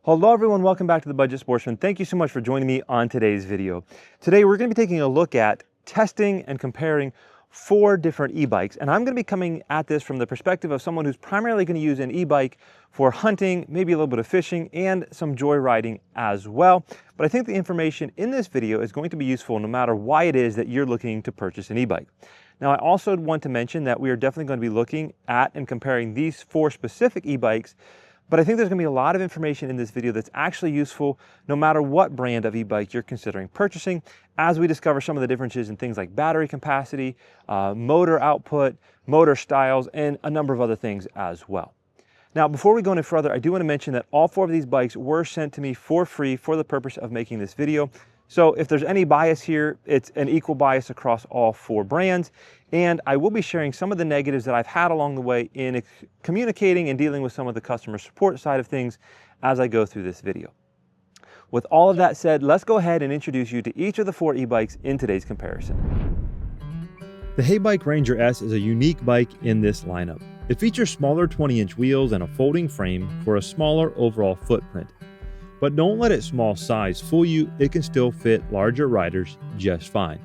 Hello everyone, welcome back to The Budget Sportsman. Thank you so much for joining me on today's video. Today we're going to be taking a look at testing and comparing 4 different e-bikes, and I'm going to be coming at this from the perspective of someone who's primarily going to use an e-bike for hunting, maybe a little bit of fishing, and some joyriding as well. But I think the information in this video is going to be useful no matter why it is that you're looking to purchase an e-bike. Now, I also want to mention that we are definitely going to be looking at and comparing these 4 specific e-bikes, but I think there's going to be a lot of information in this video that's actually useful no matter what brand of e-bike you're considering purchasing, as we discover some of the differences in things like battery capacity, motor output, motor styles, and a number of other things as well. Now, before we go any further, I do want to mention that all 4 of these bikes were sent to me for free for the purpose of making this video. So if there's any bias here, it's an equal bias across all 4 brands. And I will be sharing some of the negatives that I've had along the way in communicating and dealing with some of the customer support side of things as I go through this video. With all of that said, let's go ahead and introduce you to each of the 4 e-bikes in today's comparison. The HeyBike Ranger S is a unique bike in this lineup. It features smaller 20-inch wheels and a folding frame for a smaller overall footprint. But don't let its small size fool you, it can still fit larger riders just fine.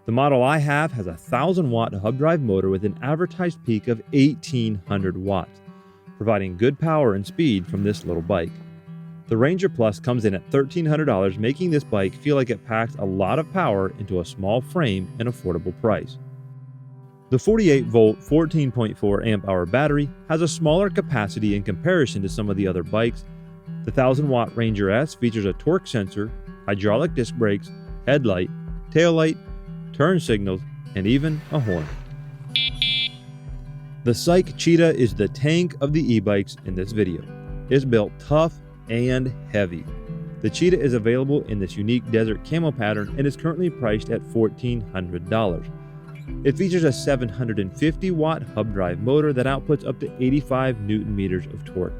The model I have has a 1,000-watt hub drive motor with an advertised peak of 1,800 watts, providing good power and speed from this little bike. The Ranger Plus comes in at $1,300, making this bike feel like it packs a lot of power into a small frame and affordable price. The 48-volt 14.4 amp-hour battery has a smaller capacity in comparison to some of the other bikes. The 1,000-watt Ranger S features a torque sensor, hydraulic disc brakes, headlight, taillight, turn signals, and even a horn. The CYKE Cheetah is the tank of the e-bikes in this video. It's built tough and heavy. The Cheetah is available in this unique desert camo pattern and is currently priced at $1,400. It features a 750-watt hub drive motor that outputs up to 85 Newton meters of torque.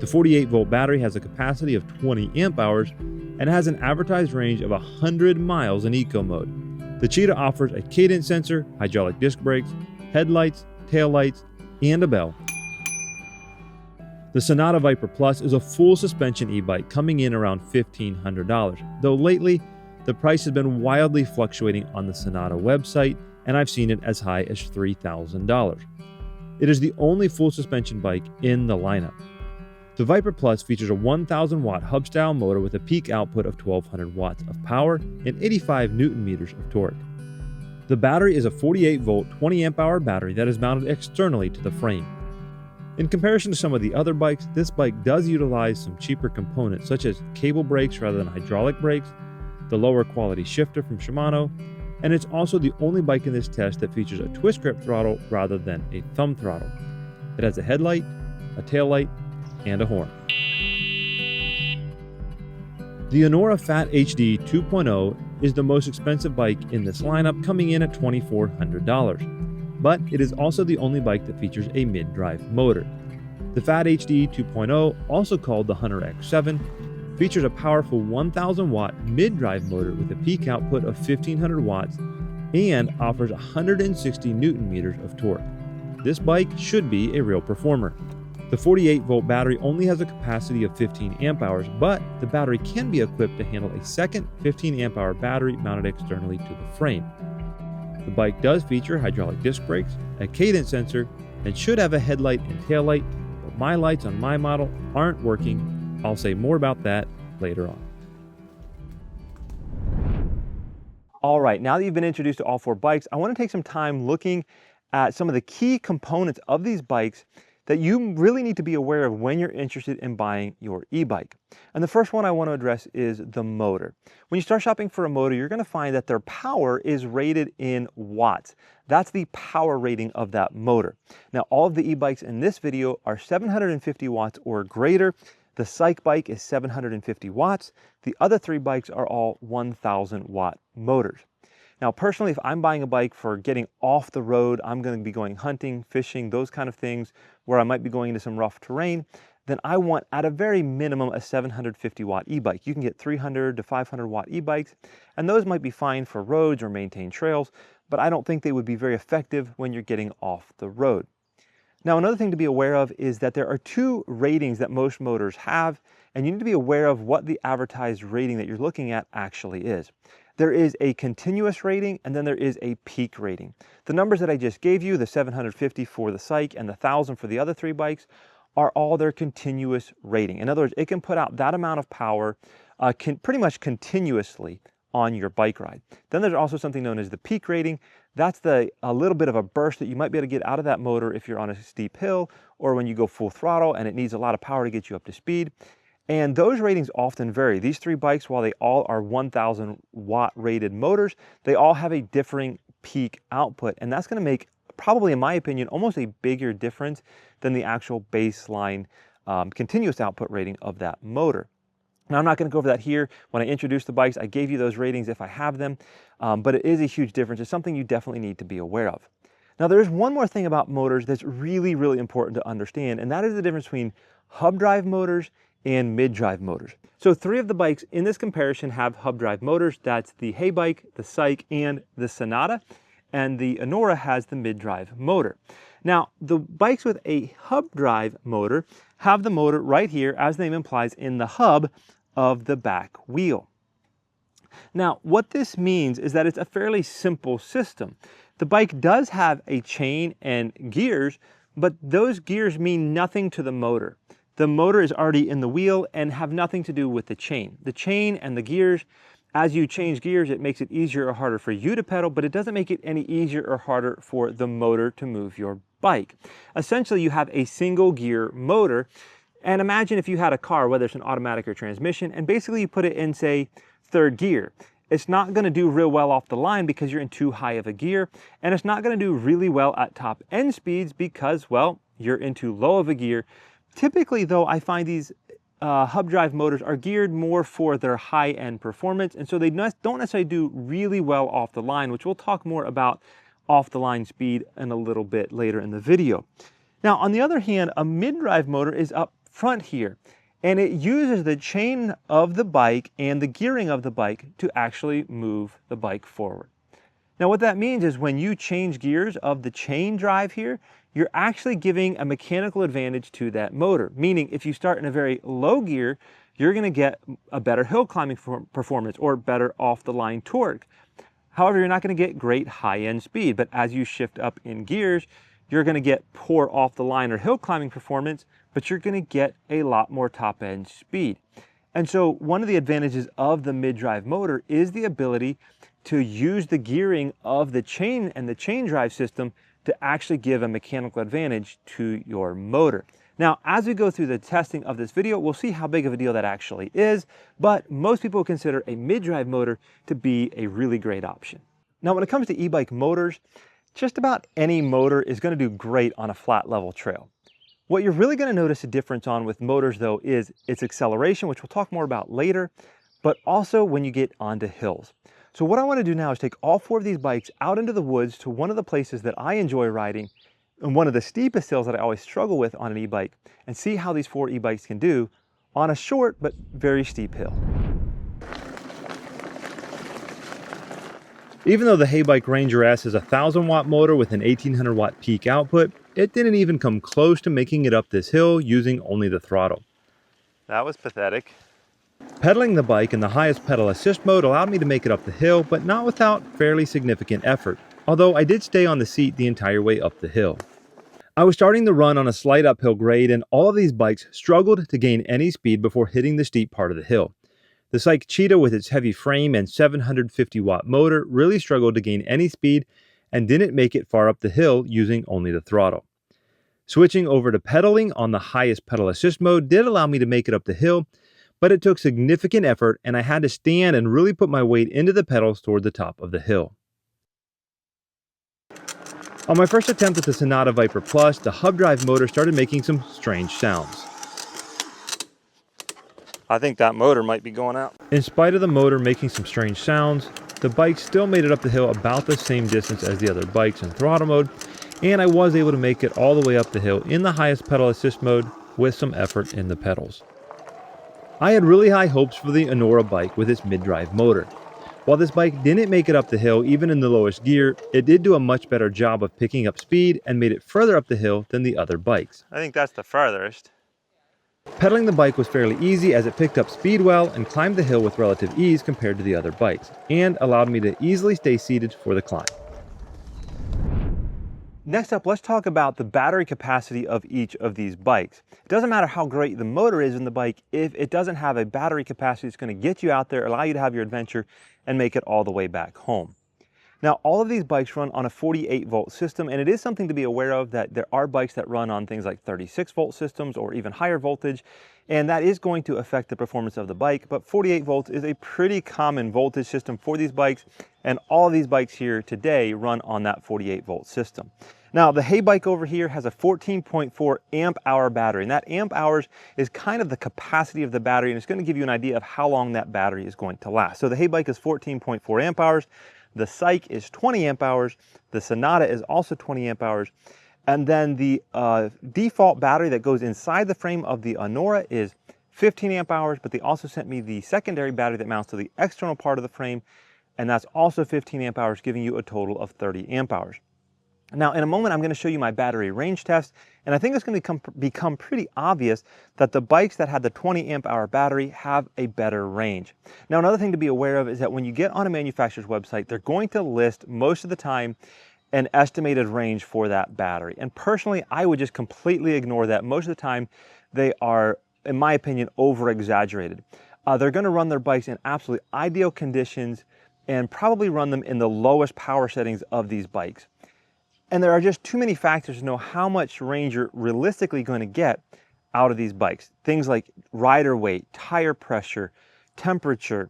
The 48-volt battery has a capacity of 20 amp hours and has an advertised range of 100 miles in eco mode. The Cheetah offers a cadence sensor, hydraulic disc brakes, headlights, taillights, and a bell. The Sonata Viper Plus is a full suspension e-bike coming in around $1,500, though lately the price has been wildly fluctuating on the Sonata website, and I've seen it as high as $3,000. It is the only full suspension bike in the lineup. The Viper Plus features a 1,000-watt hub-style motor with a peak output of 1,200 watts of power and 85 Newton meters of torque. The battery is a 48-volt 20 amp-hour battery that is mounted externally to the frame. In comparison to some of the other bikes, this bike does utilize some cheaper components such as cable brakes rather than hydraulic brakes, the lower quality shifter from Shimano, and it's also the only bike in this test that features a twist grip throttle rather than a thumb throttle. It has a headlight, a taillight, and a horn. The Anora Fat HD 2.0 is the most expensive bike in this lineup, coming in at $2,400. But it is also the only bike that features a mid-drive motor. The Fat HD 2.0, also called the Hunter X7, features a powerful 1,000-watt mid-drive motor with a peak output of 1,500 watts and offers 160 Newton meters of torque. This bike should be a real performer. The 48-volt battery only has a capacity of 15 amp hours, but the battery can be equipped to handle a second 15 amp hour battery mounted externally to the frame. The bike does feature hydraulic disc brakes, a cadence sensor, and should have a headlight and taillight, but my lights on my model aren't working. I'll say more about that later on. All right, now that you've been introduced to all 4 bikes, I want to take some time looking at some of the key components of these bikes that you really need to be aware of when you're interested in buying your e-bike. And the first one I want to address is the motor. When you start shopping for a motor, you're going to find that their power is rated in watts. That's the power rating of that motor. Now, all of the e-bikes in this video are 750 watts or greater. The Psych Bike is 750 watts. The other 3 bikes are all 1,000 watt motors. Now, personally, if I'm buying a bike for getting off the road, I'm going to be going hunting, fishing, those kind of things, where I might be going into some rough terrain, then I want, at a very minimum, a 750 watt e-bike. You can get 300 to 500 watt e-bikes, and those might be fine for roads or maintained trails, but I don't think they would be very effective when you're getting off the road. Now, another thing to be aware of is that there are 2 ratings that most motors have, and you need to be aware of what the advertised rating that you're looking at actually is. There is a continuous rating, and then there is a peak rating. The numbers that I just gave you, the 750 for the CYKE and the 1,000 for the other three bikes, are all their continuous rating. In other words, it can put out that amount of power pretty much continuously on your bike ride. Then there's also something known as the peak rating. That's a little bit of a burst that you might be able to get out of that motor if you're on a steep hill or when you go full throttle and it needs a lot of power to get you up to speed. And those ratings often vary. These three bikes, while they all are 1,000 watt rated motors, they all have a differing peak output. And that's going to make, probably in my opinion, almost a bigger difference than the actual baseline continuous output rating of that motor. Now, I'm not going to go over that here. When I introduced the bikes, I gave you those ratings if I have them, but it is a huge difference. It's something you definitely need to be aware of. Now, there's one more thing about motors that's really, really important to understand, and that is the difference between hub drive motors and mid-drive motors. So 3 of the bikes in this comparison have hub drive motors. That's the HeyBike, the CYKE, and the Sonata, and the Anora has the mid-drive motor. Now, the bikes with a hub drive motor have the motor right here, as the name implies, in the hub of the back wheel. Now, what this means is that it's a fairly simple system. The bike does have a chain and gears, but those gears mean nothing to the motor. The motor is already in the wheel and have nothing to do with the chain. The chain and the gears, as you change gears, it makes it easier or harder for you to pedal, but it doesn't make it any easier or harder for the motor to move your bike. Essentially, you have a single gear motor. And imagine if you had a car, whether it's an automatic or transmission, and basically you put it in, say, 3rd gear. It's not going to do real well off the line because you're in too high of a gear, and it's not going to do really well at top end speeds because, well, you're in too low of a gear. Typically, though, I find these hub drive motors are geared more for their high-end performance, and so they don't necessarily do really well off the line, which we'll talk more about off the line speed in a little bit later in the video. Now, on the other hand, a mid-drive motor is up front here, and it uses the chain of the bike and the gearing of the bike to actually move the bike forward. Now, what that means is when you change gears of the chain drive here, you're actually giving a mechanical advantage to that motor. Meaning, if you start in a very low gear, you're going to get a better hill climbing performance or better off-the-line torque. However, you're not going to get great high-end speed, but as you shift up in gears, you're going to get poor off-the-line or hill climbing performance, but you're going to get a lot more top-end speed. And so one of the advantages of the mid-drive motor is the ability to use the gearing of the chain and the chain drive system to actually give a mechanical advantage to your motor. Now, as we go through the testing of this video, we'll see how big of a deal that actually is, but most people consider a mid-drive motor to be a really great option. Now, when it comes to e-bike motors, just about any motor is going to do great on a flat level trail. What you're really going to notice a difference on with motors, though, is its acceleration, which we'll talk more about later, but also when you get onto hills. So what I want to do now is take all 4 of these bikes out into the woods to one of the places that I enjoy riding and one of the steepest hills that I always struggle with on an e-bike, and see how these 4 e-bikes can do on a short but very steep hill. Even though the HeyBike Ranger S is a 1,000 watt motor with an 1,800 watt peak output, it didn't even come close to making it up this hill using only the throttle. That was pathetic. Pedaling the bike in the highest pedal assist mode allowed me to make it up the hill, but not without fairly significant effort, although I did stay on the seat the entire way up the hill. I was starting the run on a slight uphill grade, and all of these bikes struggled to gain any speed before hitting the steep part of the hill. The CYKE Cheetah with its heavy frame and 750 watt motor really struggled to gain any speed and didn't make it far up the hill using only the throttle. Switching over to pedaling on the highest pedal assist mode did allow me to make it up the hill, but it took significant effort and I had to stand and really put my weight into the pedals toward the top of the hill. On my first attempt with the Sonata Viper Plus, the hub drive motor started making some strange sounds. I think that motor might be going out. In spite of the motor making some strange sounds, the bike still made it up the hill about the same distance as the other bikes in throttle mode, and I was able to make it all the way up the hill in the highest pedal assist mode with some effort in the pedals. I had really high hopes for the Anora bike with its mid-drive motor. While this bike didn't make it up the hill even in the lowest gear, it did do a much better job of picking up speed and made it further up the hill than the other bikes. I think that's the farthest. Pedaling the bike was fairly easy as it picked up speed well and climbed the hill with relative ease compared to the other bikes, and allowed me to easily stay seated for the climb. Next up, let's talk about the battery capacity of each of these bikes. It doesn't matter how great the motor is in the bike if it doesn't have a battery capacity that's going to get you out there, allow you to have your adventure, and make it all the way back home. Now, all of these bikes run on a 48-volt system, and it is something to be aware of that there are bikes that run on things like 36-volt systems or even higher voltage, and that is going to affect the performance of the bike, but 48 volts is a pretty common voltage system for these bikes, and all of these bikes here today run on that 48-volt system. Now, the HeyBike over here has a 14.4 amp hour battery, and that amp hours is kind of the capacity of the battery, and it's going to give you an idea of how long that battery is going to last. So the HeyBike is 14.4 amp hours. The CYKE is 20 amp hours, the Sonata is also 20 amp hours, and then the default battery that goes inside the frame of the Anora is 15 amp hours, but they also sent me the secondary battery that mounts to the external part of the frame, and that's also 15 amp hours, giving you a total of 30 amp hours. Now, in a moment, I'm going to show you my battery range test, and I think it's going to become pretty obvious that the bikes that had the 20 amp hour battery have a better range. Now, another thing to be aware of is that when you get on a manufacturer's website, they're going to list most of the time an estimated range for that battery. And personally, I would just completely ignore that. Most of the time, they are, in my opinion, over-exaggerated. They're going to run their bikes in absolutely ideal conditions and probably run them in the lowest power settings of these bikes. And there are just too many factors to know how much range you're realistically going to get out of these bikes. Things like rider weight, tire pressure, temperature,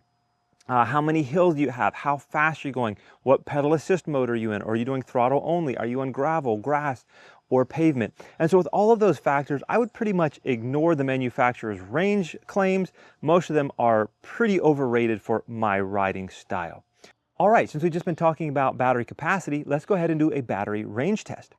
how many hills do you have, how fast are you going, what pedal assist mode are you in, are you doing throttle only, are you on gravel, grass, or pavement? And so with all of those factors, I would pretty much ignore the manufacturer's range claims. Most of them are pretty overrated for my riding style. All right, since we've just been talking about battery capacity, let's go ahead and do a battery range test.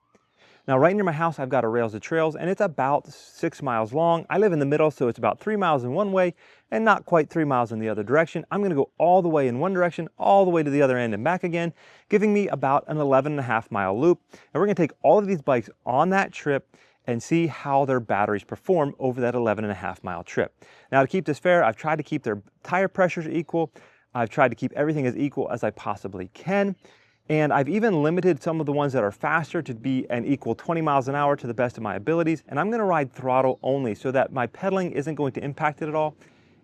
Now, right near my house, I've got a Rails to Trails, and it's about 6 miles long. I live in the middle, so it's about 3 miles in one way and not quite 3 miles in the other direction. I'm going to go all the way in one direction, all the way to the other end and back again, giving me about an 11.5 mile loop. And we're going to take all of these bikes on that trip and see how their batteries perform over that 11.5 mile trip. Now, to keep this fair, I've tried to keep their tire pressures equal. I've tried to keep everything as equal as I possibly can. And I've even limited some of the ones that are faster to be an equal 20 miles an hour to the best of my abilities. And I'm going to ride throttle only so that my pedaling isn't going to impact it at all.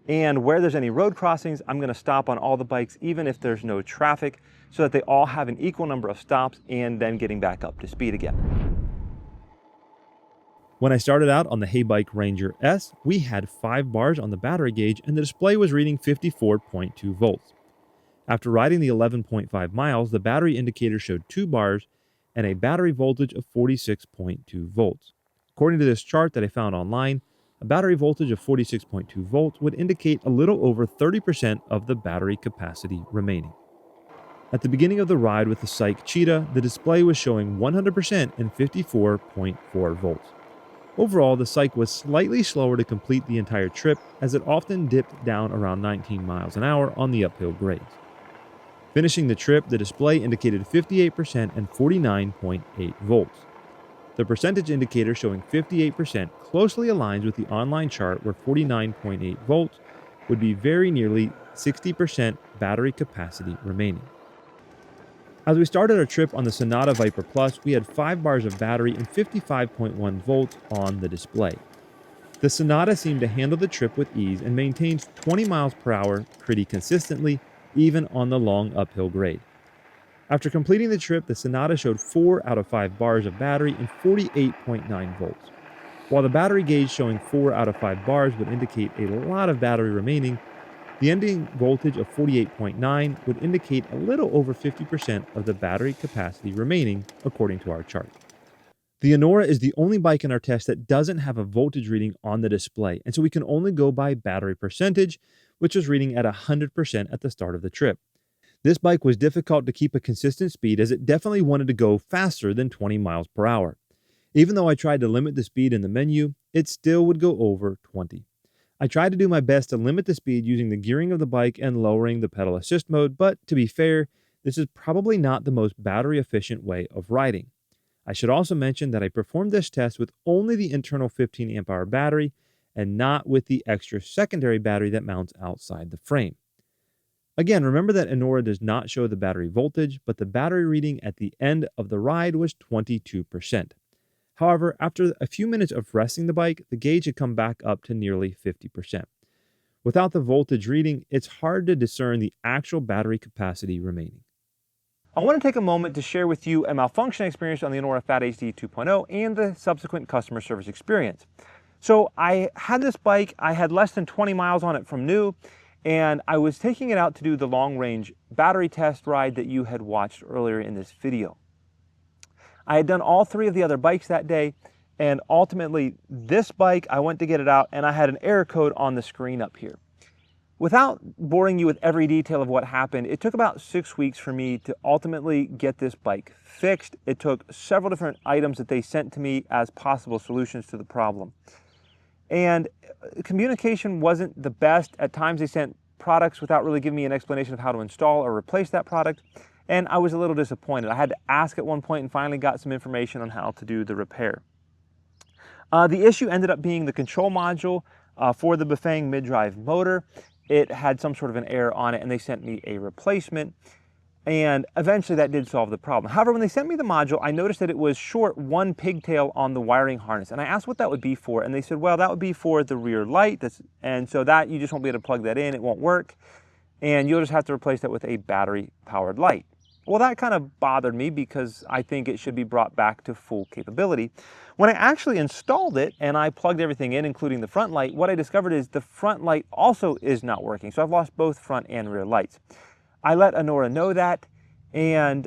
And where there's any road crossings, I'm going to stop on all the bikes, even if there's no traffic, so that they all have an equal number of stops and then getting back up to speed again. When I started out on the HeyBike Ranger S, we had 5 bars on the battery gauge and the display was reading 54.2 volts. After riding the 11.5 miles, the battery indicator showed 2 bars and a battery voltage of 46.2 volts. According to this chart that I found online, a battery voltage of 46.2 volts would indicate a little over 30% of the battery capacity remaining. At the beginning of the ride with the CYKE Cheetah, the display was showing 100% and 54.4 volts. Overall, the CYKE was slightly slower to complete the entire trip as it often dipped down around 19 miles an hour on the uphill grades. Finishing the trip, the display indicated 58% and 49.8 volts. The percentage indicator showing 58% closely aligns with the online chart where 49.8 volts would be very nearly 60% battery capacity remaining. As we started our trip on the Sonata Viper Plus, we had 5 bars of battery and 55.1 volts on the display. The Sonata seemed to handle the trip with ease and maintained 20 miles per hour pretty consistently, even on the long uphill grade. After completing the trip, the Sonata showed 4 out of 5 bars of battery and 48.9 volts. While the battery gauge showing 4 out of 5 bars would indicate a lot of battery remaining, the ending voltage of 48.9 would indicate a little over 50% of the battery capacity remaining, according to our chart. The Anora is the only bike in our test that doesn't have a voltage reading on the display, and so we can only go by battery percentage, which was reading at 100% at the start of the trip. This bike was difficult to keep a consistent speed as it definitely wanted to go faster than 20 miles per hour. Even though I tried to limit the speed in the menu, it still would go over 20. I tried to do my best to limit the speed using the gearing of the bike and lowering the pedal assist mode, but to be fair, this is probably not the most battery efficient way of riding. I should also mention that I performed this test with only the internal 15 amp hour battery, and not with the extra secondary battery that mounts outside the frame. Again, remember that Anora does not show the battery voltage, but the battery reading at the end of the ride was 22%. However, after a few minutes of resting the bike, the gauge had come back up to nearly 50%. Without the voltage reading, it's hard to discern the actual battery capacity remaining. I want to take a moment to share with you a malfunction experience on the Anora Fat HD 2.0 and the subsequent customer service experience. So I had this bike, I had less than 20 miles on it from new, and I was taking it out to do the long-range battery test ride that you had watched earlier in this video. I had done all 3 of the other bikes that day, and ultimately this bike, I went to get it out and I had an error code on the screen up here. Without boring you with every detail of what happened, it took about 6 weeks for me to ultimately get this bike fixed. It took several different items that they sent to me as possible solutions to the problem. And communication wasn't the best. At times they sent products without really giving me an explanation of how to install or replace that product. And I was a little disappointed. I had to ask at one point and finally got some information on how to do the repair. The issue ended up being the control module for the Bafang mid-drive motor. It had some sort of an error on it and they sent me a replacement. And eventually that did solve the problem. However, when they sent me the module, I noticed that it was short 1 pigtail on the wiring harness. And I asked what that would be for. And they said, well, that would be for the rear light. And so that you just won't be able to plug that in. It won't work. And you'll just have to replace that with a battery-powered light. Well, that kind of bothered me because I think it should be brought back to full capability. When I actually installed it and I plugged everything in, including the front light, what I discovered is the front light also is not working. So I've lost both front and rear lights. I let Anora know that, and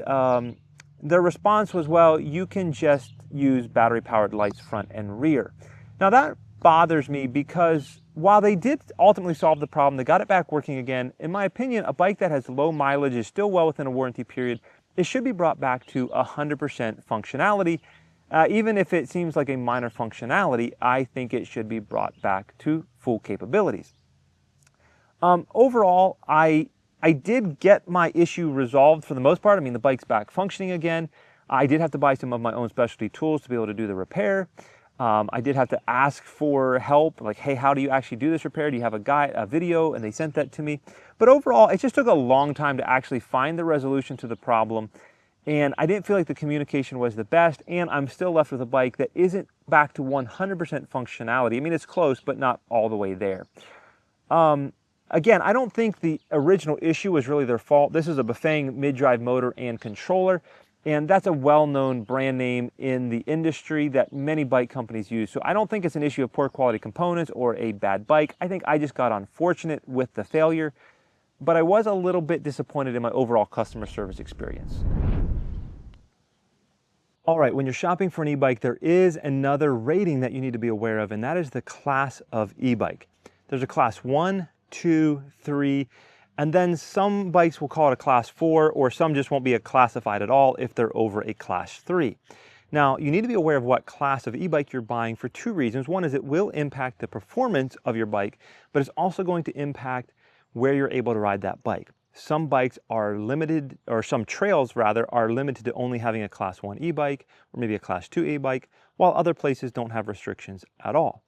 their response was, well, you can just use battery-powered lights front and rear. Now that bothers me because while they did ultimately solve the problem, they got it back working again. In my opinion, a bike that has low mileage is still well within a warranty period. It should be brought back to 100% functionality. Even if it seems like a minor functionality, I think it should be brought back to full capabilities. Overall, I did get my issue resolved for the most part. I mean, the bike's back functioning again. I did have to buy some of my own specialty tools to be able to do the repair. I did have to ask for help, like, hey, how do you actually do this repair? Do you have a video? And they sent that to me. But overall, it just took a long time to actually find the resolution to the problem. And I didn't feel like the communication was the best. And I'm still left with a bike that isn't back to 100% functionality. I mean, it's close, but not all the way there. Again, I don't think the original issue was really their fault. This is a Bafang mid-drive motor and controller, and that's a well-known brand name in the industry that many bike companies use. So I don't think it's an issue of poor quality components or a bad bike. I think I just got unfortunate with the failure, but I was a little bit disappointed in my overall customer service experience. All right, when you're shopping for an e-bike, there is another rating that you need to be aware of, and that is the class of e-bike. There's a class 1, 2, 3, and then some bikes will call it a class 4, or some just won't be classified at all if they're over a class 3. Now, you need to be aware of what class of e-bike you're buying for 2 reasons. One is it will impact the performance of your bike, but it's also going to impact where you're able to ride that bike. Some bikes are limited, or some trails rather, are limited to only having a class 1 e-bike or maybe a class 2 e-bike, while other places don't have restrictions at all.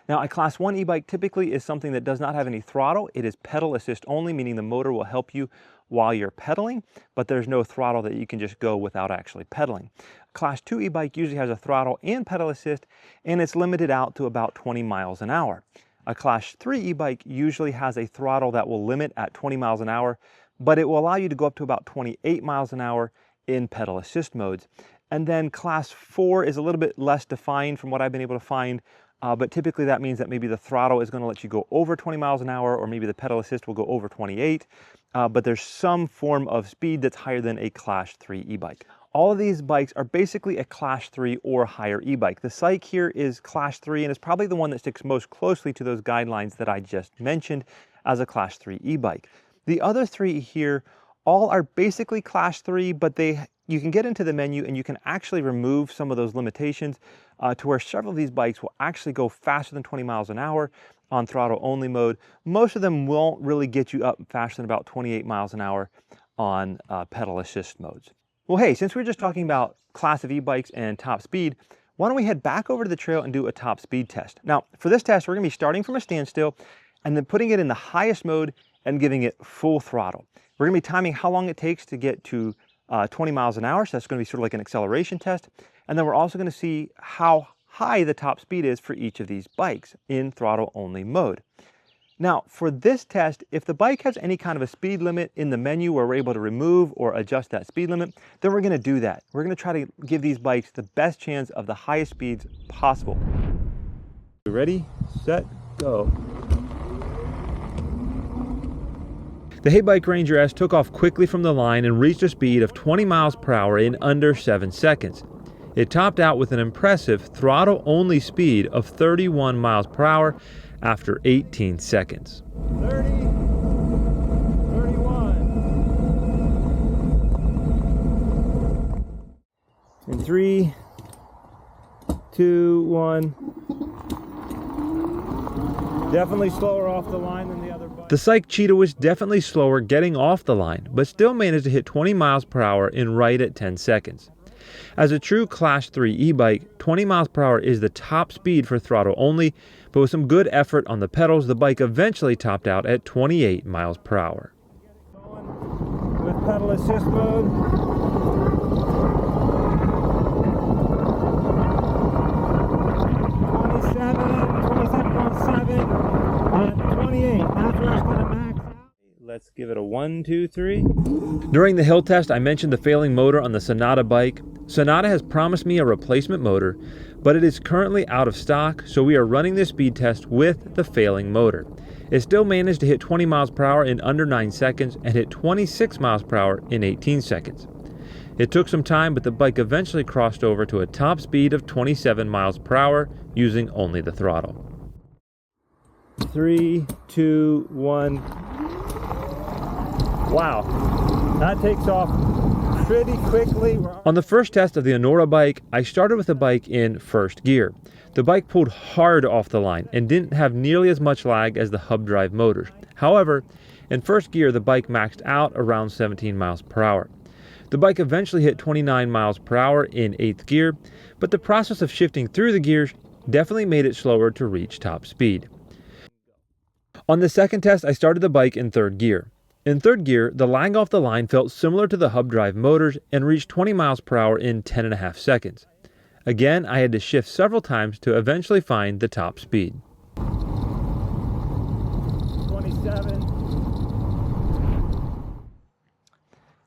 Now, a class 1 e-bike typically is something that does not have any throttle. It is pedal assist only, meaning the motor will help you while you're pedaling, but there's no throttle that you can just go without actually pedaling. Class 2 e-bike usually has a throttle and pedal assist, and it's limited out to about 20 miles an hour. A class 3 e-bike usually has a throttle that will limit at 20 miles an hour, but it will allow you to go up to about 28 miles an hour in pedal assist modes. And then class 4 is a little bit less defined from what I've been able to find, but typically that means that maybe the throttle is going to let you go over 20 miles an hour, or maybe the pedal assist will go over 28, but there's some form of speed that's higher than a class 3 e-bike. All of these bikes are basically a class 3 or higher e-bike. The CYKE here is class 3 and is probably the one that sticks most closely to those guidelines that I just mentioned as a class 3 e-bike. The other 3 here all are basically class 3, but you can get into the menu and you can actually remove some of those limitations to where several of these bikes will actually go faster than 20 miles an hour on throttle only mode. Most of them won't really get you up faster than about 28 miles an hour on pedal assist modes. Well, hey, since we're just talking about class of e-bikes and top speed, why don't we head back over to the trail and do a top speed test. Now, for this test, we're gonna be starting from a standstill and then putting it in the highest mode and giving it full throttle. We're gonna be timing how long it takes to get to 20 miles an hour, so that's gonna be sort of like an acceleration test. And then we're also gonna see how high the top speed is for each of these bikes in throttle only mode. Now, for this test, if the bike has any kind of a speed limit in the menu where we're able to remove or adjust that speed limit, then we're gonna do that. We're gonna try to give these bikes the best chance of the highest speeds possible. Ready, set, go. The HeyBike Ranger S took off quickly from the line and reached a speed of 20 miles per hour in under 7 seconds. It topped out with an impressive throttle-only speed of 31 miles per hour after 18 seconds. 30, 31. In 3, 2, 1. Definitely slower off the line than the other bike. The CYKE Cheetah was definitely slower getting off the line, but still managed to hit 20 miles per hour in right at 10 seconds. As a true Class 3 e-bike, 20 miles per hour is the top speed for throttle only, but with some good effort on the pedals, the bike eventually topped out at 28 miles per hour. With pedal assist mode. 27.7, and 28. That's where it's going to max out. Let's give it a 1, 2, 3. During the hill test, I mentioned the failing motor on the Sonata bike. Sonata has promised me a replacement motor, but it is currently out of stock, so we are running this speed test with the failing motor. It still managed to hit 20 miles per hour in under 9 seconds and hit 26 miles per hour in 18 seconds. It took some time, but the bike eventually crossed over to a top speed of 27 miles per hour using only the throttle. 3, 2, 1. Wow, that takes off pretty quickly. On the first test of the Anora bike, I started with the bike in first gear. The bike pulled hard off the line and didn't have nearly as much lag as the hub drive motors. However, in first gear, the bike maxed out around 17 miles per hour. The bike eventually hit 29 miles per hour in 8th gear, but the process of shifting through the gears definitely made it slower to reach top speed. On the second test, I started the bike in 3rd gear. In 3rd gear, the lag off the line felt similar to the hub drive motors and reached 20 miles per hour in 10.5 seconds. Again, I had to shift several times to eventually find the top speed. 27.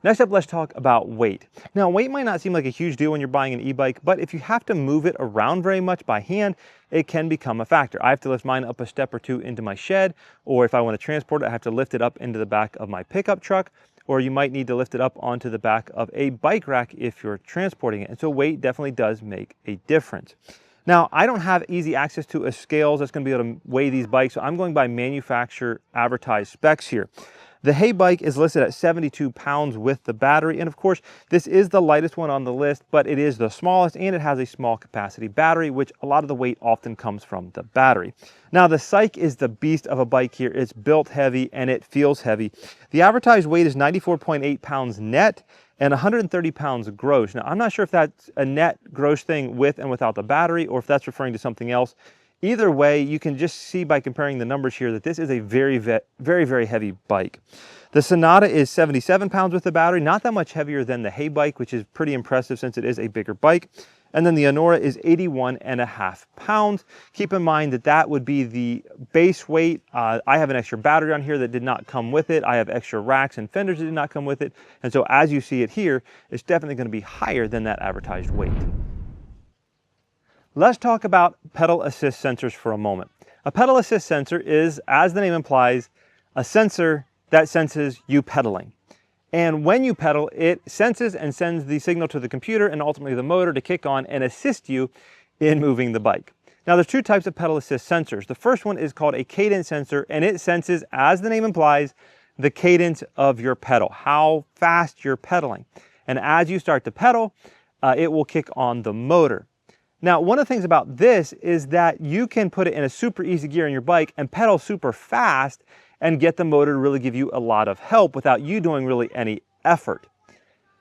Next up, let's talk about weight. Now, weight might not seem like a huge deal when you're buying an e-bike, but if you have to move it around very much by hand, it can become a factor. I have to lift mine up a step or two into my shed, or if I want to transport it, I have to lift it up into the back of my pickup truck, or you might need to lift it up onto the back of a bike rack if you're transporting it. And so weight definitely does make a difference. Now, I don't have easy access to a scales that's going to be able to weigh these bikes, so I'm going by manufacturer advertised specs here. The HeyBike is listed at 72 pounds with the battery, and of course, this is the lightest one on the list, but it is the smallest, and it has a small capacity battery, which a lot of the weight often comes from the battery. Now, the CYKE is the beast of a bike here. It's built heavy, and it feels heavy. The advertised weight is 94.8 pounds net, and 130 pounds gross. Now, I'm not sure if that's a net gross thing with and without the battery, or if that's referring to something else. Either way, you can just see by comparing the numbers here that this is a very, very heavy bike. The Sonata is 77 pounds with the battery, not that much heavier than the HeyBike, which is pretty impressive since it is a bigger bike. And then the Anora is 81.5 pounds. Keep in mind that that would be the base weight. I have an extra battery on here that did not come with it. I have extra racks and fenders that did not come with it. And so as you see it here, it's definitely going to be higher than that advertised weight. Let's talk about pedal assist sensors for a moment. A pedal assist sensor is, as the name implies, a sensor that senses you pedaling. And when you pedal, it senses and sends the signal to the computer and ultimately the motor to kick on and assist you in moving the bike. Now, there's two types of pedal assist sensors. The first one is called a cadence sensor, and it senses, as the name implies, the cadence of your pedal, how fast you're pedaling. And as you start to pedal, it will kick on the motor. Now, one of the things about this is that you can put it in a super easy gear in your bike and pedal super fast and get the motor to really give you a lot of help without you doing really any effort.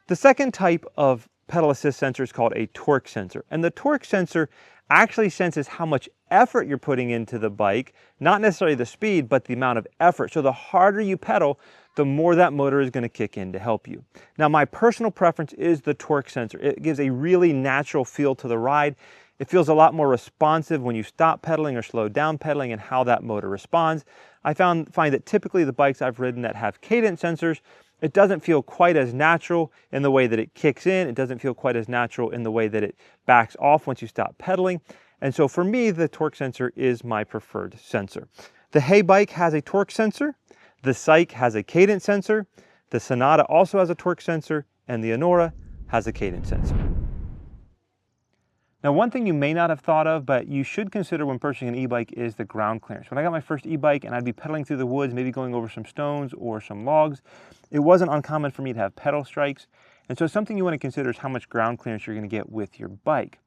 The second type of pedal assist sensor is called a torque sensor. And the torque sensor actually senses how much effort you're putting into the bike, not necessarily the speed, but the amount of effort. So the harder you pedal, the more that motor is going to kick in to help you. Now, my personal preference is the torque sensor. It gives a really natural feel to the ride. It feels a lot more responsive when you stop pedaling or slow down pedaling and how that motor responds. I find that typically the bikes I've ridden that have cadence sensors, it doesn't feel quite as natural in the way that it kicks in. It doesn't feel quite as natural in the way that it backs off once you stop pedaling. And so for me, the torque sensor is my preferred sensor. The HeyBike has a torque sensor. The CYKE has a cadence sensor. The Sonata also has a torque sensor, and the Anora has a cadence sensor. Now, one thing you may not have thought of, but you should consider when purchasing an e-bike is the ground clearance. When I got my first e-bike and I'd be pedaling through the woods, maybe going over some stones or some logs, it wasn't uncommon for me to have pedal strikes. And so something you want to consider is how much ground clearance you're going to get with your bike.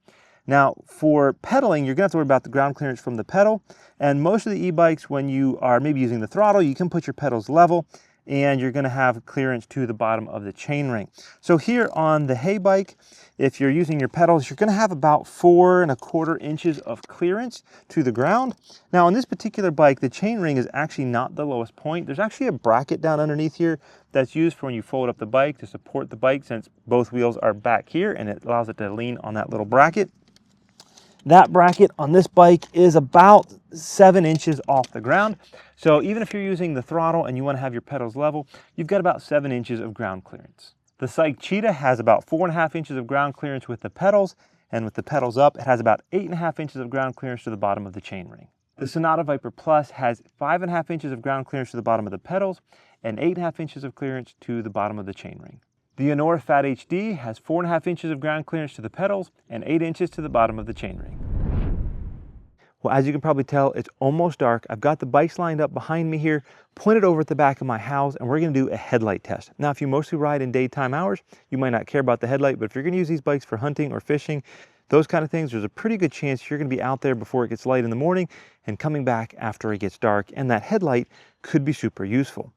Now, for pedaling, you're going to have to worry about the ground clearance from the pedal. And most of the e-bikes, when you are maybe using the throttle, you can put your pedals level and you're going to have clearance to the bottom of the chainring. So here on the HeyBike, if you're using your pedals, you're going to have about 4¼ inches of clearance to the ground. Now on this particular bike, the chainring is actually not the lowest point. There's actually a bracket down underneath here that's used for when you fold up the bike to support the bike, since both wheels are back here and it allows it to lean on that little bracket. That bracket on this bike is about 7 inches off the ground. So even if you're using the throttle and you want to have your pedals level, you've got about 7 inches of ground clearance. The CYKE Cheetah has about 4½ inches of ground clearance with the pedals, and with the pedals up, it has about 8½ inches of ground clearance to the bottom of the chainring. The Sonata Viper Plus has 5½ inches of ground clearance to the bottom of the pedals and 8½ inches of clearance to the bottom of the chainring. The Anora Fat HD has 4½ inches of ground clearance to the pedals and 8 inches to the bottom of the chainring. Well, as you can probably tell, it's almost dark. I've got the bikes lined up behind me here, pointed over at the back of my house, and we're going to do a headlight test. Now, if you mostly ride in daytime hours, you might not care about the headlight, but if you're going to use these bikes for hunting or fishing, those kind of things, there's a pretty good chance you're going to be out there before it gets light in the morning and coming back after it gets dark, and that headlight could be super useful.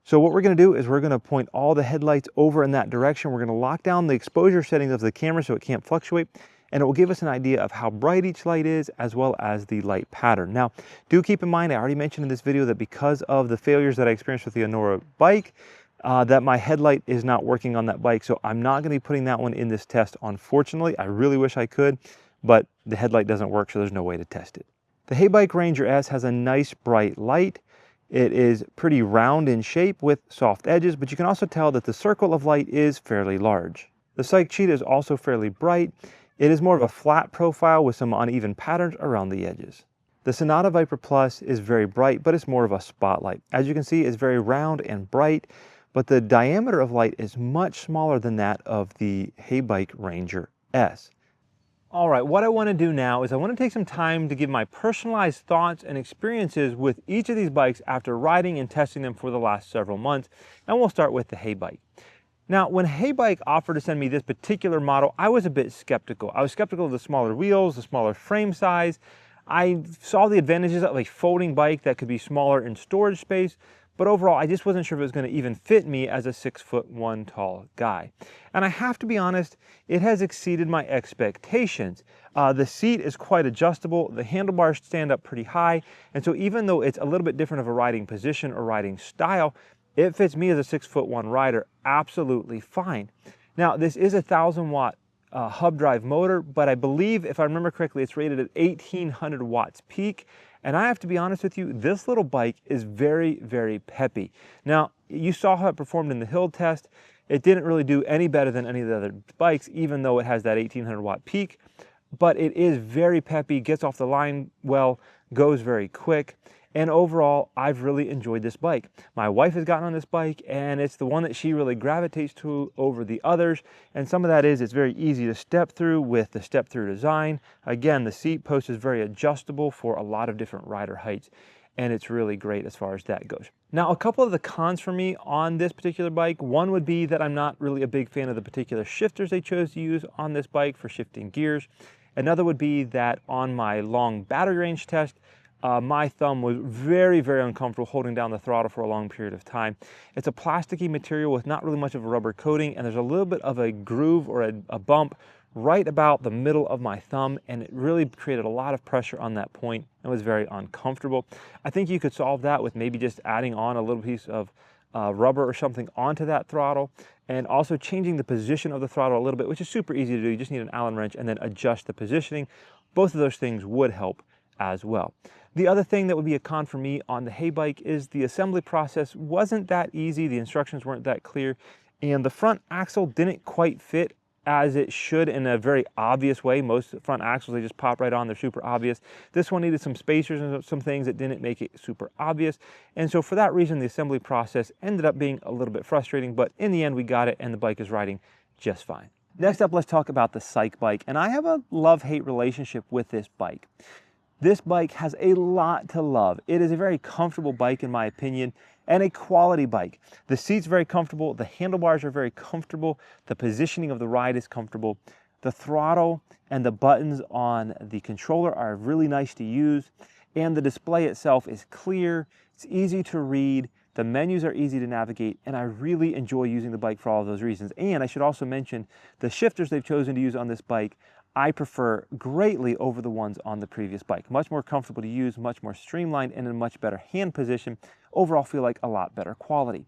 So what we're going to do is we're going to point all the headlights over in that direction. We're going to lock down the exposure settings of the camera so it can't fluctuate, and it will give us an idea of how bright each light is as well as the light pattern. Now, do keep in mind, I already mentioned in this video that because of the failures that I experienced with the Anora bike, that my headlight is not working on that bike. So I'm not going to be putting that one in this test, unfortunately. I really wish I could, but the headlight doesn't work, so there's no way to test it. The HeyBike Ranger S has a nice bright light. It is pretty round in shape with soft edges, but you can also tell that the circle of light is fairly large. The CYKE Cheetah is also fairly bright. It is more of a flat profile with some uneven patterns around the edges. The Sonata Viper Plus is very bright, but it's more of a spotlight. As you can see, it's very round and bright, but the diameter of light is much smaller than that of the HeyBike Ranger S. All right, what I want to do now is I want to take some time to give my personalized thoughts and experiences with each of these bikes after riding and testing them for the last several months, and we'll start with the HeyBike. Now, when HeyBike offered to send me this particular model, I was a bit skeptical. I was skeptical of the smaller wheels, the smaller frame size. I saw the advantages of a folding bike that could be smaller in storage space, but overall, I just wasn't sure if it was going to even fit me as a 6'1" tall guy. And I have to be honest, it has exceeded my expectations. The seat is quite adjustable, the handlebars stand up pretty high, and so even though it's a little bit different of a riding position or riding style, it fits me as a 6'1" rider absolutely fine. Now, this is a 1,000-watt hub drive motor, but I believe, if I remember correctly, it's rated at 1,800 watts peak. And I have to be honest with you, this little bike is very, very peppy. Now, you saw how it performed in the hill test. It didn't really do any better than any of the other bikes, even though it has that 1,800 watt peak. But it is very peppy, gets off the line well, goes very quick. And overall, I've really enjoyed this bike. My wife has gotten on this bike, and it's the one that she really gravitates to over the others. And some of that is it's very easy to step through with the step-through design. Again, the seat post is very adjustable for a lot of different rider heights, and it's really great as far as that goes. Now, a couple of the cons for me on this particular bike, one would be that I'm not really a big fan of the particular shifters they chose to use on this bike for shifting gears. Another would be that on my long battery range test, my thumb was very, very uncomfortable holding down the throttle for a long period of time. It's a plasticky material with not really much of a rubber coating, and there's a little bit of a groove or a bump right about the middle of my thumb, and it really created a lot of pressure on that point and was very uncomfortable. I think you could solve that with maybe just adding on a little piece of rubber or something onto that throttle, and also changing the position of the throttle a little bit, which is super easy to do. You just need an Allen wrench and then adjust the positioning. Both of those things would help as well. The other thing that would be a con for me on the HeyBike is the assembly process wasn't that easy. The instructions weren't that clear, and the front axle didn't quite fit as it should in a very obvious way. Most front axles, they just pop right on, they're super obvious. This one needed some spacers and some things that didn't make it super obvious. And so for that reason, the assembly process ended up being a little bit frustrating, but in the end we got it and the bike is riding just fine. Next up, let's talk about the Psych Bike. And I have a love-hate relationship with this bike. This bike has a lot to love. It is a very comfortable bike in my opinion, and a quality bike. The seat's very comfortable, the handlebars are very comfortable, the positioning of the ride is comfortable, the throttle and the buttons on the controller are really nice to use, and the display itself is clear, it's easy to read, the menus are easy to navigate, and I really enjoy using the bike for all of those reasons. And I should also mention the shifters they've chosen to use on this bike I prefer greatly over the ones on the previous bike. Much more comfortable to use, much more streamlined, and in a much better hand position. Overall, feel like a lot better quality.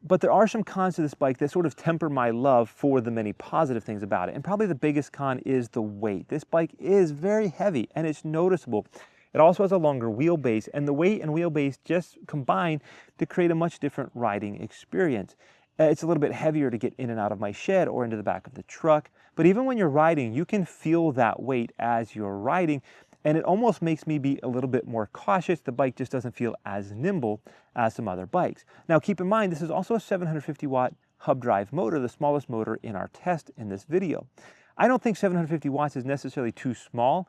But there are some cons to this bike that sort of temper my love for the many positive things about it. And probably the biggest con is the weight. This bike is very heavy and it's noticeable. It also has a longer wheelbase, and the weight and wheelbase just combine to create a much different riding experience. It's a little bit heavier to get in and out of my shed or into the back of the truck. But even when you're riding, you can feel that weight as you're riding, and it almost makes me be a little bit more cautious. The bike just doesn't feel as nimble as some other bikes. Now keep in mind, this is also a 750 watt hub drive motor, the smallest motor in our test in this video. I don't think 750 watts is necessarily too small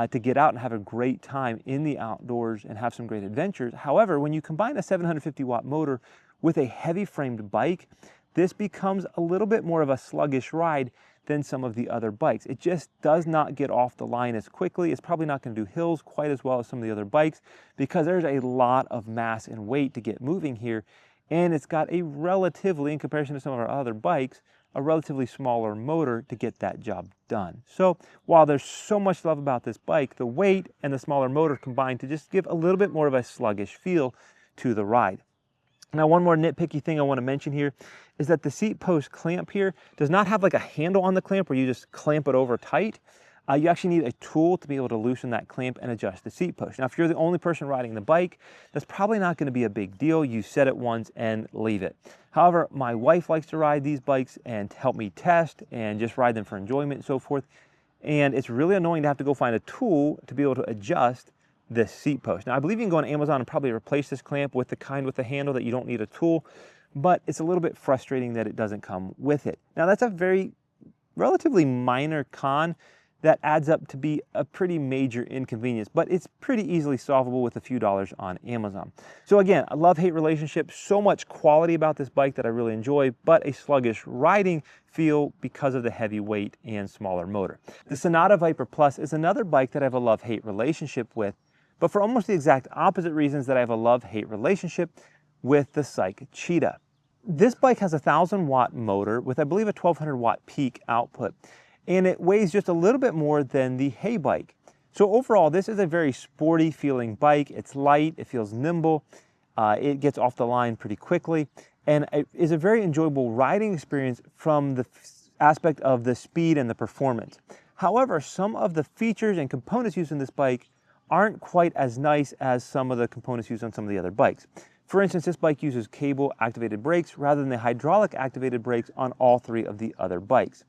to get out and have a great time in the outdoors and have some great adventures. However, when you combine a 750 watt motor with a heavy framed bike, this becomes a little bit more of a sluggish ride than some of the other bikes. It just does not get off the line as quickly. It's probably not going to do hills quite as well as some of the other bikes because there's a lot of mass and weight to get moving here. And it's got a relatively, in comparison to some of our other bikes, a relatively smaller motor to get that job done. So while there's so much love about this bike, the weight and the smaller motor combine to just give a little bit more of a sluggish feel to the ride. Now, one more nitpicky thing I want to mention here is that the seat post clamp here does not have like a handle on the clamp where you just clamp it over tight. You actually need a tool to be able to loosen that clamp and adjust the seat post. Now, if you're the only person riding the bike, that's probably not going to be a big deal. You set it once and leave it. However, my wife likes to ride these bikes and help me test and just ride them for enjoyment and so forth. And it's really annoying to have to go find a tool to be able to adjust this seat post. Now, I believe you can go on Amazon and probably replace this clamp with the kind with the handle that you don't need a tool, but it's a little bit frustrating that it doesn't come with it. Now, that's a very relatively minor con that adds up to be a pretty major inconvenience, but it's pretty easily solvable with a few dollars on Amazon. So again, a love-hate relationship, so much quality about this bike that I really enjoy, but a sluggish riding feel because of the heavy weight and smaller motor. The Sonata Viper Plus is another bike that I have a love-hate relationship with, but for almost the exact opposite reasons that I have a love-hate relationship with the CYKE Cheetah. This bike has a 1,000 watt motor with, I believe, a 1,200 watt peak output, and it weighs just a little bit more than the HeyBike. So overall, this is a very sporty feeling bike. It's light, it feels nimble, it gets off the line pretty quickly, and it is a very enjoyable riding experience from the aspect of the speed and the performance. However, some of the features and components used in this bike aren't quite as nice as some of the components used on some of the other bikes. For instance, this bike uses cable activated brakes rather than the hydraulic activated brakes on all three of the other bikes.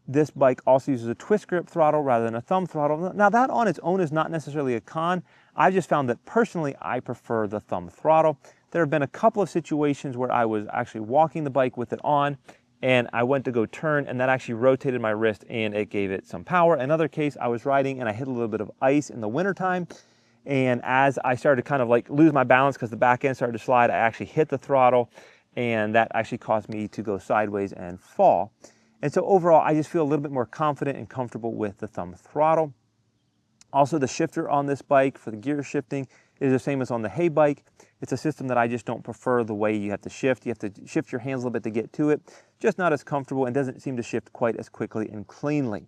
This bike also uses a twist grip throttle rather than a thumb throttle. Now that on its own is not necessarily a con. I've just found that personally I prefer the thumb throttle. There have been a couple of situations where I was actually walking the bike with it on and I went to go turn and that actually rotated my wrist and it gave it some power. Another case, I was riding and I hit a little bit of ice in the wintertime, and as I started to kind of like lose my balance because the back end started to slide, I actually hit the throttle and that actually caused me to go sideways and fall. And so overall, I just feel a little bit more confident and comfortable with the thumb throttle. Also, the shifter on this bike for the gear shifting is the same as on the HeyBike. It's a system that I just don't prefer the way you have to shift. You have to shift your hands a little bit to get to it. Just not as comfortable and doesn't seem to shift quite as quickly and cleanly.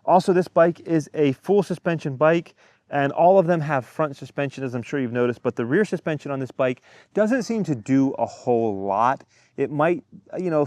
Also, this bike is a full suspension bike, and all of them have front suspension, as I'm sure you've noticed, but the rear suspension on this bike doesn't seem to do a whole lot. It might,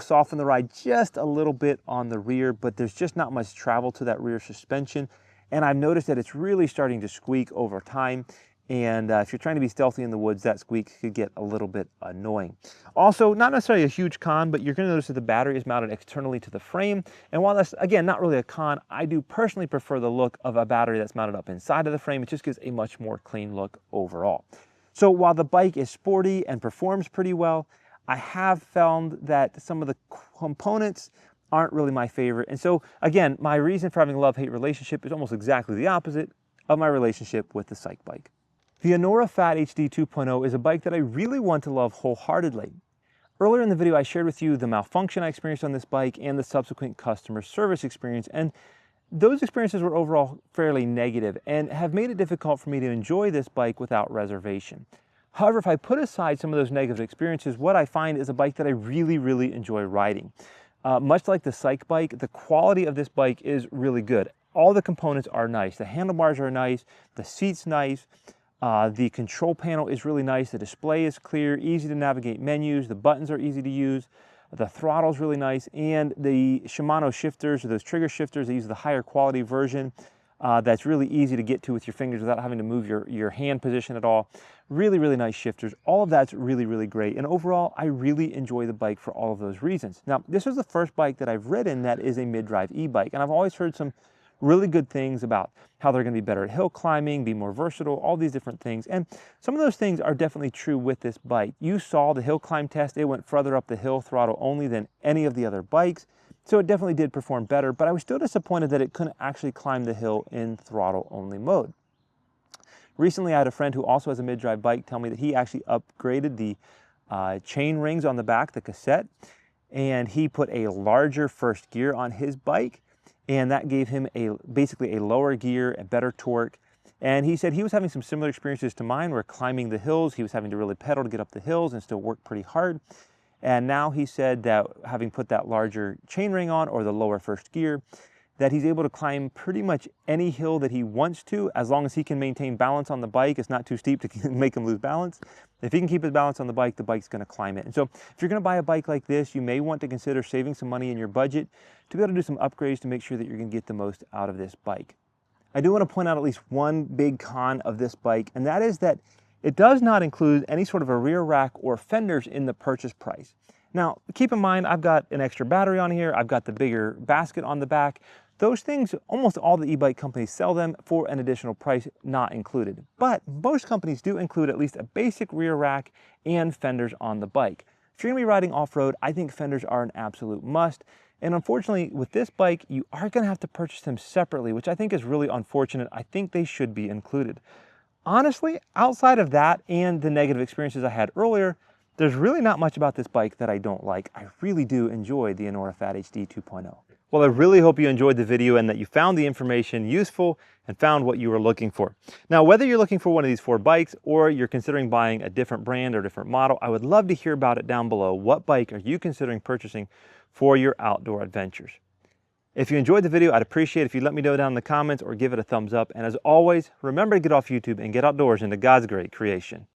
soften the ride just a little bit on the rear, but there's just not much travel to that rear suspension. And I've noticed that it's really starting to squeak over time. And if you're trying to be stealthy in the woods, that squeak could get a little bit annoying. Also, not necessarily a huge con, but you're going to notice that the battery is mounted externally to the frame. And while that's, again, not really a con, I do personally prefer the look of a battery that's mounted up inside of the frame. It just gives a much more clean look overall. So while the bike is sporty and performs pretty well, I have found that some of the components aren't really my favorite. And so, again, my reason for having a love-hate relationship is almost exactly the opposite of my relationship with the Psych Bike. The Anora Fat HD 2.0 is a bike that I really want to love wholeheartedly. Earlier in the video, I shared with you the malfunction I experienced on this bike and the subsequent customer service experience, and those experiences were overall fairly negative and have made it difficult for me to enjoy this bike without reservation. However, if I put aside some of those negative experiences, what I find is a bike that I really, really enjoy riding. Much like the Psych Bike, the quality of this bike is really good. All the components are nice. The handlebars are nice, the seat's nice, the control panel is really nice, the display is clear, easy to navigate menus, the buttons are easy to use, the throttle is really nice, and the Shimano shifters, or those trigger shifters, they use the higher quality version that's really easy to get to with your fingers without having to move your hand position at all. Really, really nice shifters. All of that's really, really great. And overall, I really enjoy the bike for all of those reasons. Now, this is the first bike that I've ridden that is a mid-drive e-bike, and I've always heard some really good things about how they're going to be better at hill climbing, be more versatile, all these different things. And some of those things are definitely true with this bike. You saw the hill climb test. It went further up the hill throttle only than any of the other bikes. So it definitely did perform better, but I was still disappointed that it couldn't actually climb the hill in throttle only mode. Recently, I had a friend who also has a mid-drive bike tell me that he actually upgraded the chain rings on the back, the cassette, and he put a larger first gear on his bike. And that gave him basically a lower gear, a better torque. And he said he was having some similar experiences to mine where climbing the hills, he was having to really pedal to get up the hills and still work pretty hard. And now he said that having put that larger chainring on, or the lower first gear, that he's able to climb pretty much any hill that he wants to, as long as he can maintain balance on the bike. It's not too steep to make him lose balance. If he can keep his balance on the bike's going to climb it. And so if you're going to buy a bike like this, you may want to consider saving some money in your budget to be able to do some upgrades to make sure that you're going to get the most out of this bike. I do want to point out at least one big con of this bike, and that is that it does not include any sort of a rear rack or fenders in the purchase price. Now, keep in mind, I've got an extra battery on here. I've got the bigger basket on the back. Those things, almost all the e-bike companies sell them for an additional price, not included. But most companies do include at least a basic rear rack and fenders on the bike. If you're going to be riding off-road, I think fenders are an absolute must. And unfortunately, with this bike, you are going to have to purchase them separately, which I think is really unfortunate. I think they should be included. Honestly, outside of that and the negative experiences I had earlier, there's really not much about this bike that I don't like. I really do enjoy the Anora Fat HD 2.0. Well, I really hope you enjoyed the video and that you found the information useful and found what you were looking for. Now, whether you're looking for one of these 4 bikes or you're considering buying a different brand or different model, I would love to hear about it down below. What bike are you considering purchasing for your outdoor adventures? If you enjoyed the video, I'd appreciate it if you let me know down in the comments or give it a thumbs up. And as always, remember to get off YouTube and get outdoors into God's great creation.